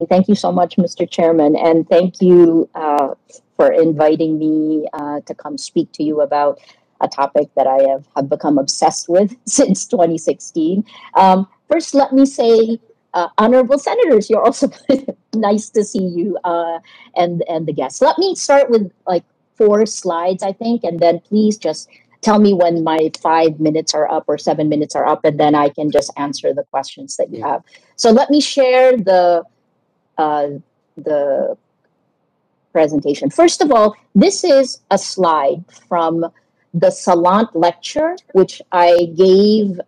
Thank you so much, Mr. Chairman, and thank you for inviting me to come speak to you about a topic that I have become obsessed with since 2016. First, let me say, honorable senators, you're also nice to see you and the guests. Let me start with like 4 slides, I think, and then please just tell me when my 5 minutes are up or 7 minutes are up, and then I can just answer the questions that you have. So let me share uh, the presentation. First of all, this is a slide from the Salant lecture, which I gave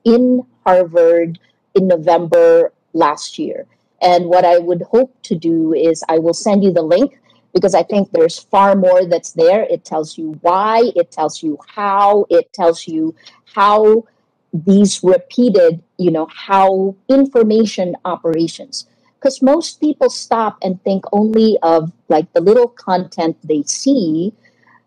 in Harvard in November last year. And what I would hope to do is I will send you the link because I think there's far more that's there. It tells you why, it tells you how, it tells you how these repeated, how information operations, because most people stop and think only of like the little content they see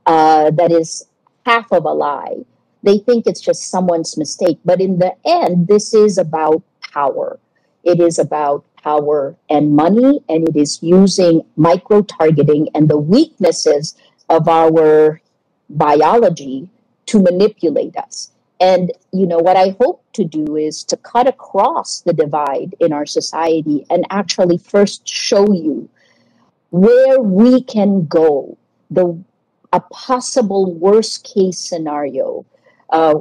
that is half of a lie. They think it's just someone's mistake. But in the end, this is about power. It is about power and money, and it is using micro targeting and the weaknesses of our biology to manipulate us. And, what I hope to do is to cut across the divide in our society and actually first show you where we can go, a possible worst case scenario,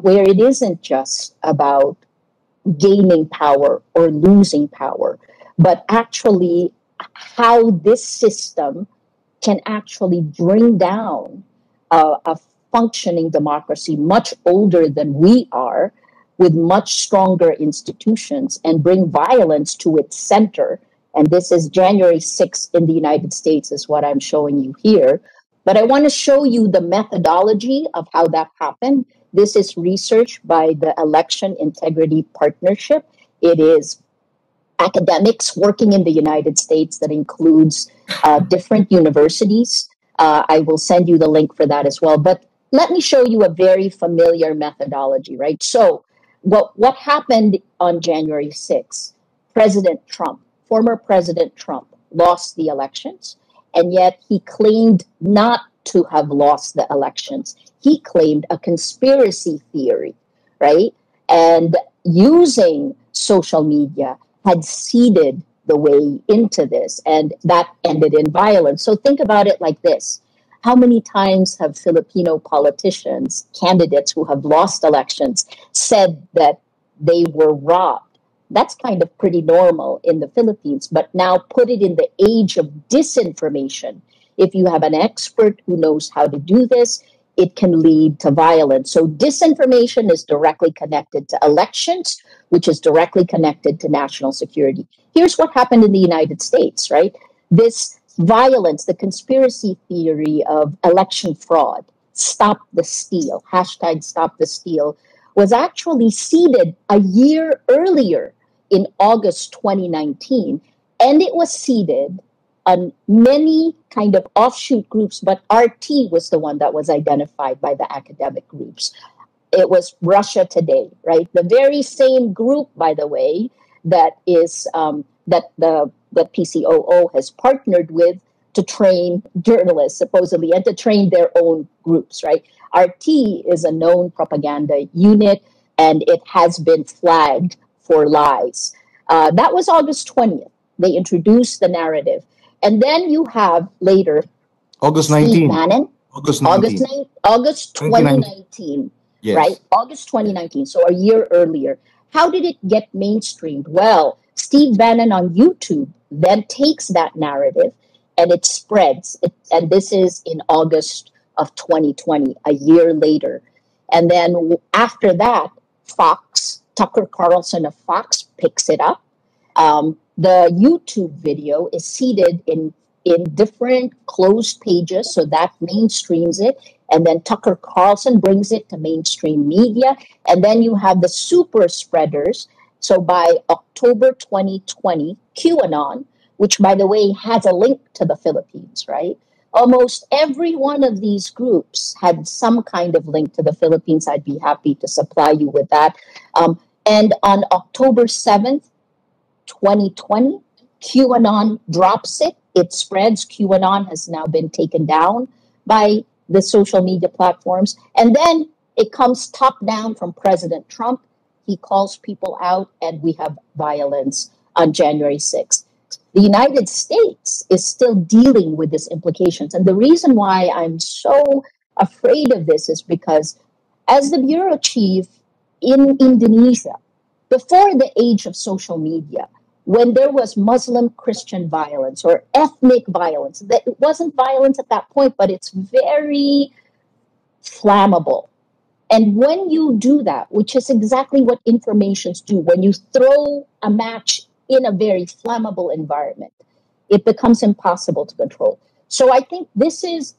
where it isn't just about gaining power or losing power, but actually how this system can actually bring down a functioning democracy much older than we are, with much stronger institutions, and bring violence to its center. And this is January 6th in the United States, is what I'm showing you here. But I want to show you the methodology of how that happened. This is research by the Election Integrity Partnership. It is academics working in the United States that includes different universities. I will send you the link for that as well. But let me show you a very familiar methodology, right? So what happened on January 6th? President Trump, former President Trump, lost the elections, and yet he claimed not to have lost the elections. He claimed a conspiracy theory, right? And using social media had seeded the way into this, and that ended in violence. So think about it like this. How many times have Filipino politicians, candidates who have lost elections, said that they were robbed? That's kind of pretty normal in the Philippines, but now put it in the age of disinformation. If you have an expert who knows how to do this, it can lead to violence. So disinformation is directly connected to elections, which is directly connected to national security. Here's what happened in the United States, right? This violence, the conspiracy theory of election fraud, stop the steal, hashtag stop the steal, was actually seeded a year earlier in August 2019. And it was seeded on many kind of offshoot groups, but RT was the one that was identified by the academic groups. It was Russia Today, right? The very same group, by the way, that is that PCOO has partnered with to train journalists, supposedly, and to train their own groups, right? RT is a known propaganda unit, and it has been flagged for lies. That was August 20th. They introduced the narrative. And then you have later August Steve 19. Bannon, August 19. August 2019, Yes. right? August 2019, so a year earlier. How did it get mainstreamed? Well, Steve Bannon on YouTube then takes that narrative and it spreads. And this is in August of 2020, a year later. And then after that, Fox, Tucker Carlson of Fox picks it up. The YouTube video is seeded in different closed pages, so that mainstreams it. And then Tucker Carlson brings it to mainstream media. And then you have the super spreaders. So by October 2020, QAnon, which, by the way, has a link to the Philippines, right? Almost every one of these groups had some kind of link to the Philippines. I'd be happy to supply you with that. And on October 7th, 2020, QAnon drops it, it spreads. QAnon has now been taken down by the social media platforms. And then it comes top down from President Trump. He calls people out, and we have violence on January 6th. The United States is still dealing with these implications. And the reason why I'm so afraid of this is because, as the bureau chief in Indonesia, before the age of social media, when there was Muslim Christian violence or ethnic violence, that it wasn't violence at that point, but it's very flammable. And when you do that, which is exactly what informations do, when you throw a match in a very flammable environment, it becomes impossible to control. So I think this is,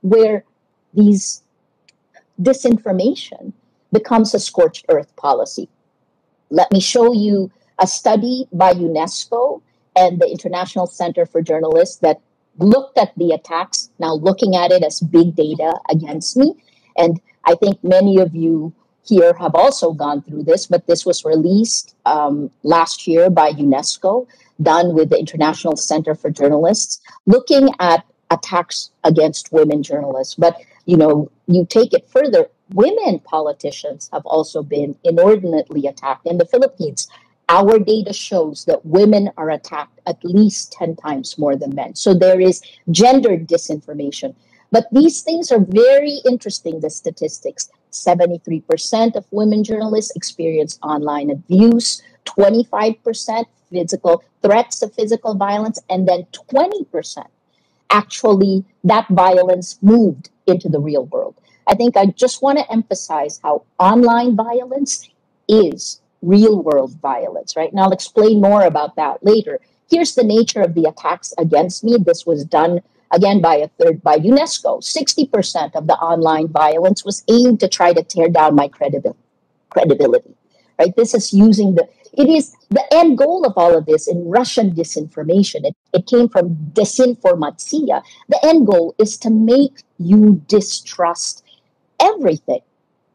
where these disinformation becomes a scorched earth policy. Let me show you a study by UNESCO and the International Center for Journalists that looked at the attacks, now looking at it as big data against me. And I think many of you here have also gone through this, but this was released last year by UNESCO, done with the International Center for Journalists, looking at attacks against women journalists. But, you take it further, women politicians have also been inordinately attacked in the Philippines. Our data shows that women are attacked at least 10 times more than men. So there is gendered disinformation. But these things are very interesting, the statistics. 73% of women journalists experience online abuse, 25% physical threats of physical violence, and then 20% actually that violence moved into the real world. I think I just want to emphasize how online violence is real world violence, right? And I'll explain more about that later. Here's the nature of the attacks against me. This was done again by UNESCO. 60% of the online violence was aimed to try to tear down my credibility, right? This is it is the end goal of all of this in Russian disinformation. It came from disinformatia. The end goal is to make you distrust everything.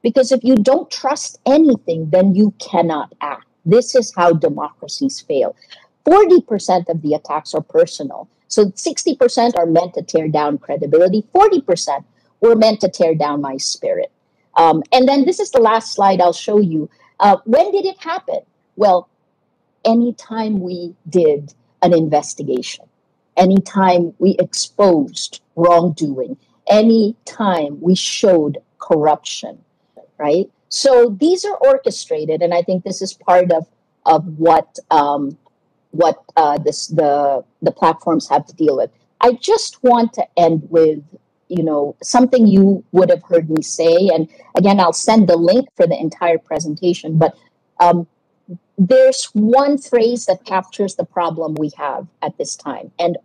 Because if you don't trust anything, then you cannot act. This is how democracies fail. 40% of the attacks are personal. So 60% are meant to tear down credibility. 40% were meant to tear down my spirit. And then this is the last slide I'll show you. When did it happen? Well, anytime we did an investigation, anytime we exposed wrongdoing, anytime we showed corruption, right? So these are orchestrated, and I think this is part of what the platforms have to deal with. I just want to end with something you would have heard me say, and again, I'll send the link for the entire presentation. But there's one phrase that captures the problem we have at this time, and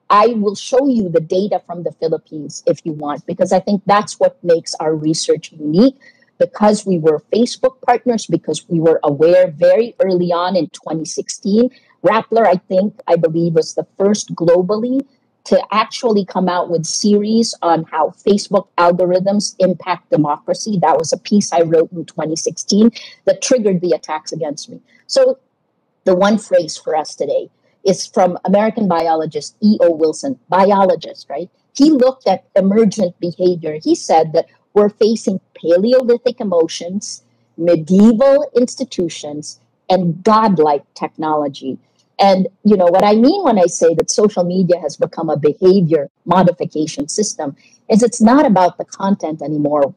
I will show you the data from the Philippines if you want, because I think that's what makes our research unique, because we were Facebook partners, because we were aware very early on in 2016. Rappler, I believe, was the first globally to actually come out with series on how Facebook algorithms impact democracy. That was a piece I wrote in 2016 that triggered the attacks against me. So the one phrase for us today is from American biologist E.O. Wilson, biologist, right? He looked at emergent behavior. He said that we're facing Paleolithic emotions, medieval institutions, and godlike technology. And what I mean when I say that social media has become a behavior modification system is it's not about the content anymore.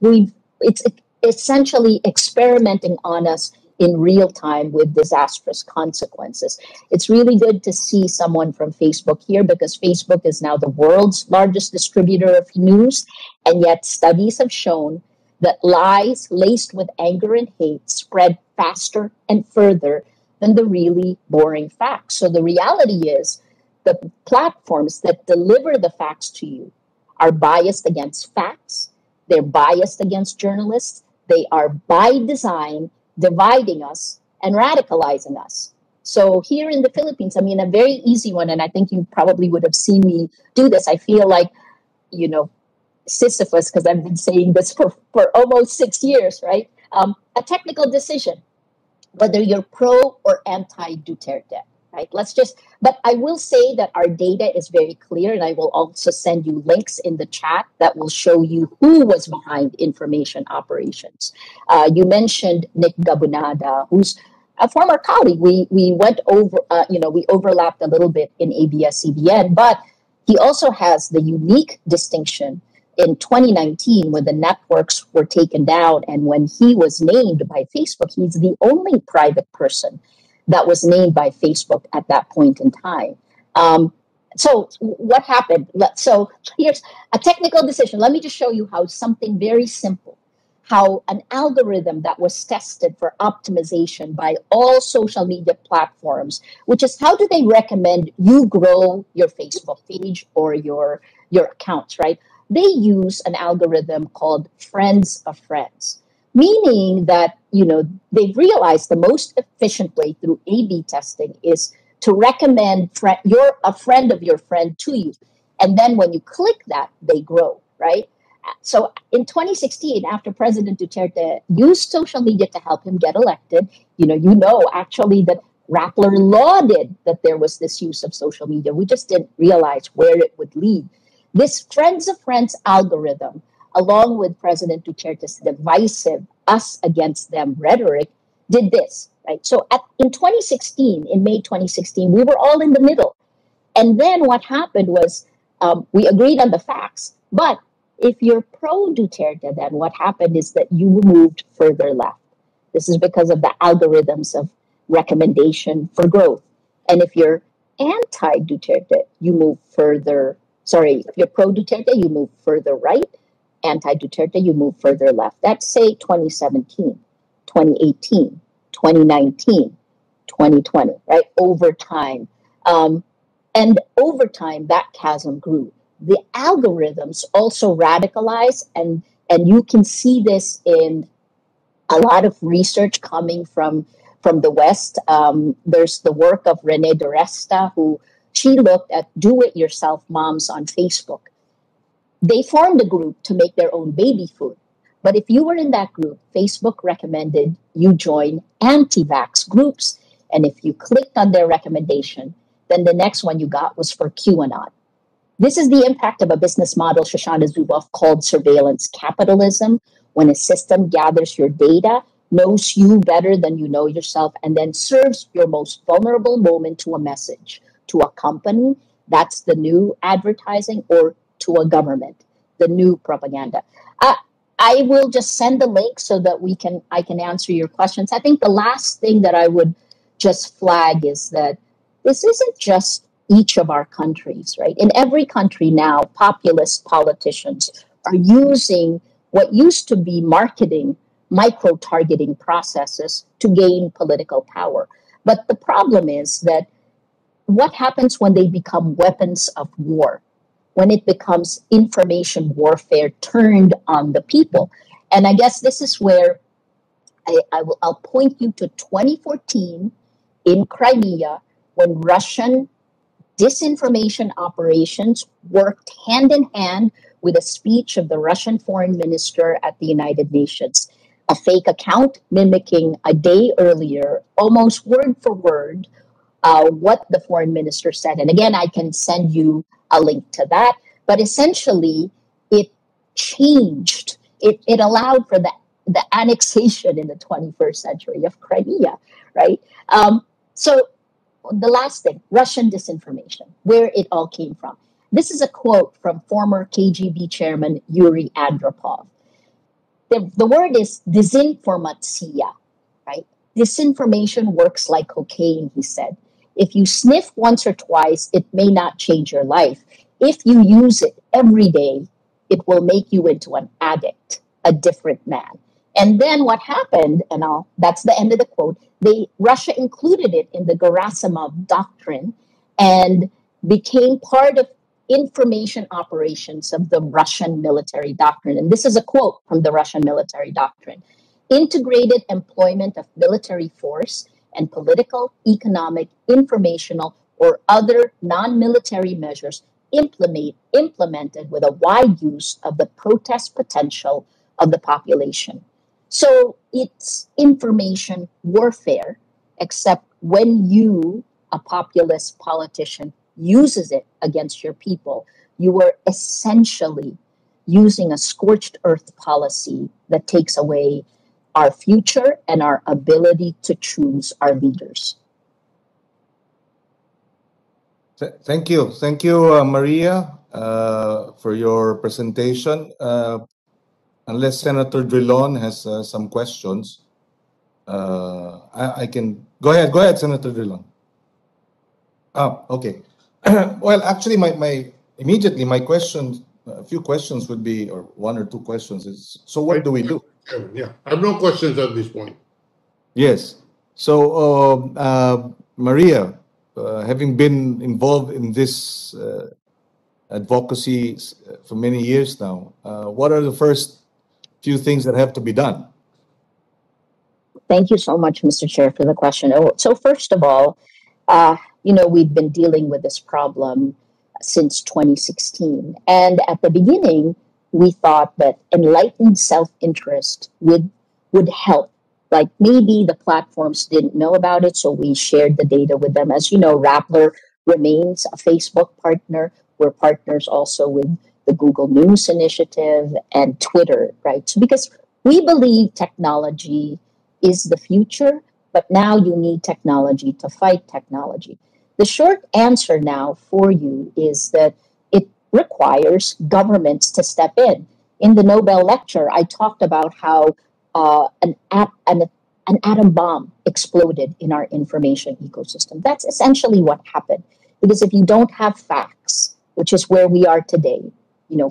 It's essentially experimenting on us in real time with disastrous consequences. It's really good to see someone from Facebook here, because Facebook is now the world's largest distributor of news. And yet studies have shown that lies laced with anger and hate spread faster and further than the really boring facts. So the reality is the platforms that deliver the facts to you are biased against facts. They're biased against journalists. They are by design dividing us and radicalizing us. So here in the Philippines, a very easy one, and I think you probably would have seen me do this. I feel like, Sisyphus, because I've been saying this for almost 6 years, right? A technical decision. whether you're pro or anti Duterte, right? But I will say that our data is very clear, and I will also send you links in the chat that will show you who was behind information operations. You mentioned Nick Gabunada, who's a former colleague. We went over, we overlapped a little bit in ABS-CBN, but he also has the unique distinction in 2019 when the networks were taken down and when he was named by Facebook. He's the only private person that was named by Facebook at that point in time. So what happened? So here's a technical decision. Let me just show you how something very simple, how an algorithm that was tested for optimization by all social media platforms, which is how do they recommend you grow your Facebook page or your accounts, right? They use an algorithm called friends of friends, meaning that, they've realized the most efficient way through A/B testing is to recommend a friend of your friend to you. And then when you click that, they grow, right? So in 2016, after President Duterte used social media to help him get elected, actually that Rappler lauded that there was this use of social media. We just didn't realize where it would lead. This Friends of Friends algorithm, along with President Duterte's divisive us against them rhetoric, did this, right? So in May 2016, we were all in the middle. And then what happened was we agreed on the facts. But if you're pro Duterte, then what happened is that you moved further left. This is because of the algorithms of recommendation for growth. And if you're anti Duterte, you move further. Sorry, if you're pro Duterte, you move further right. Anti Duterte, you move further left. That's say 2017, 2018, 2019, 2020, right? Over time. And over time, that chasm grew. The algorithms also radicalize, and you can see this in a lot of research coming from the West. There's the work of Rene de Resta, who she looked at do-it-yourself moms on Facebook. They formed a group to make their own baby food. But if you were in that group, Facebook recommended you join anti-vax groups. And if you clicked on their recommendation, then the next one you got was for QAnon. This is the impact of a business model Shoshana Zuboff called surveillance capitalism, when a system gathers your data, knows you better than you know yourself, and then serves your most vulnerable moment to a message, to a company, that's the new advertising, or to a government, the new propaganda. I will just send the link so that I can answer your questions. I think the last thing that I would just flag is that this isn't just each of our countries, right? In every country now, populist politicians are using what used to be marketing, micro-targeting processes to gain political power. But the problem is that what happens when they become weapons of war, when it becomes information warfare turned on the people? And I guess this is where I'll point you to 2014 in Crimea, when Russian disinformation operations worked hand in hand with a speech of the Russian foreign minister at the United Nations. A fake account mimicking a day earlier, almost word for word, what the foreign minister said. And again, I can send you a link to that. But essentially, it changed. It allowed for the annexation in the 21st century of Crimea, right? So the last thing, Russian disinformation, where it all came from. This is a quote from former KGB chairman Yuri Andropov. The word is disinformatia, right? Disinformation works like cocaine, he said. If you sniff once or twice, it may not change your life. If you use it every day, it will make you into an addict, a different man. And then what happened, and that's the end of the quote, Russia included it in the Gerasimov doctrine and became part of information operations of the Russian military doctrine. And this is a quote from the Russian military doctrine. Integrated employment of military force and political, economic, informational, or other non-military measures implemented with a wide use of the protest potential of the population. So it's information warfare, except when you, a populist politician, uses it against your people, you are essentially using a scorched earth policy that takes away our future and our ability to choose our leaders. Thank you. Thank you, Maria, for your presentation. Unless Senator Drilon has some questions, I can go ahead. Go ahead, Senator Drilon. Okay. Well, actually, immediately my questions, a few questions would be, or one or two questions is, so what do we do? Yeah, I have no questions at this point. Yes. So, Maria, having been involved in this advocacy for many years now, what are the first few things that have to be done? Thank you so much, Mr. Chair, for the question. So first of all, we've been dealing with this problem since 2016. And at the beginning, we thought that enlightened self-interest would help. Like maybe the platforms didn't know about it, so we shared the data with them. As you know, Rappler remains a Facebook partner. We're partners also with the Google News Initiative and Twitter, right? So because we believe technology is the future, but now you need technology to fight technology. The short answer now for you is that it requires governments to step in. In the Nobel lecture, I talked about how an atom bomb exploded in our information ecosystem. That's essentially what happened. Because if you don't have facts, which is where we are today,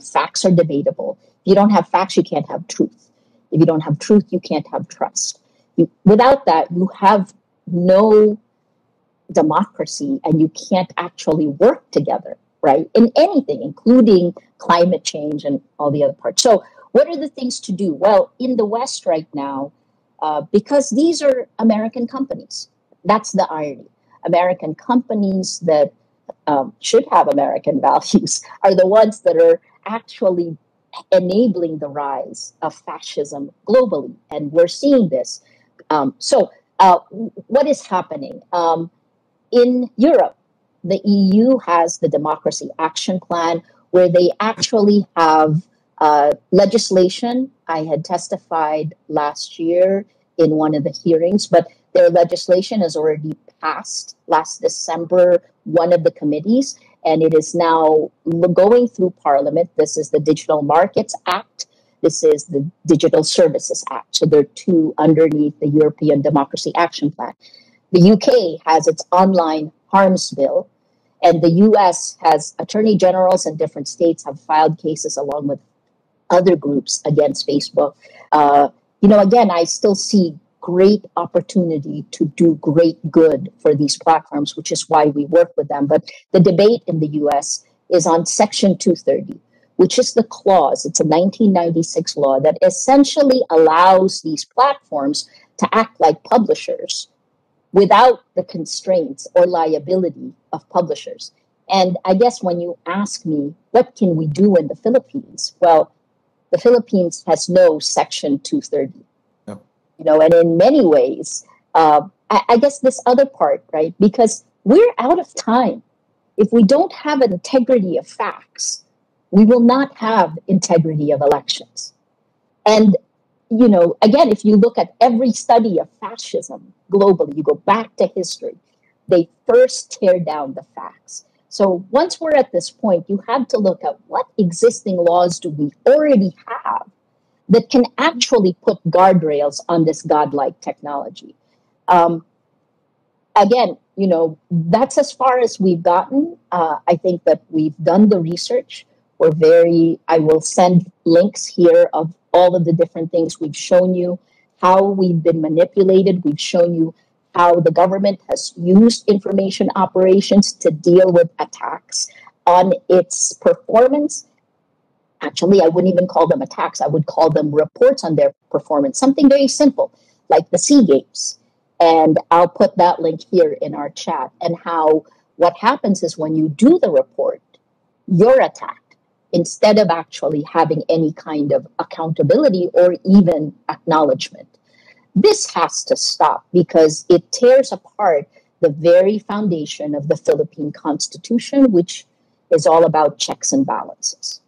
facts are debatable. If you don't have facts, you can't have truth. If you don't have truth, you can't have trust. Without that, you have no democracy and you can't actually work together, right? In anything, including climate change and all the other parts. So what are the things to do? Well, in the West right now, because these are American companies, that's the irony. American companies that should have American values are the ones that are actually enabling the rise of fascism globally. And we're seeing this. So what is happening? In Europe, the EU has the Democracy Action Plan, where they actually have legislation. I had testified last year in one of the hearings, but their legislation has already passed last December, one of the committees, and it is now going through Parliament. This is the Digital Markets Act. This is the Digital Services Act. So they're two underneath the European Democracy Action Plan. The UK has its online harms bill, and the US has attorney generals in different states have filed cases along with other groups against Facebook. Again, I still see great opportunity to do great good for these platforms, which is why we work with them. But the debate in the US is on Section 230, which is the clause, it's a 1996 law that essentially allows these platforms to act like publishers without the constraints or liability of publishers. And I guess when you ask me, what can we do in the Philippines? Well, the Philippines has no Section 230. No. And in many ways, I guess this other part, right? Because we're out of time. If we don't have an integrity of facts, we will not have integrity of elections. And again, if you look at every study of fascism globally, you go back to history, they first tear down the facts. So once we're at this point, you have to look at what existing laws do we already have that can actually put guardrails on this godlike technology. Again, that's as far as we've gotten. I think that we've done the research. I will send links here of all of the different things we've shown you, how we've been manipulated. We've shown you how the government has used information operations to deal with attacks on its performance. Actually, I wouldn't even call them attacks. I would call them reports on their performance, something very simple, like the SEA Games. And I'll put that link here in our chat. And how what happens is when you do the report, you're attacked. instead of actually having any kind of accountability or even acknowledgement. This has to stop because it tears apart the very foundation of the Philippine Constitution, which is all about checks and balances.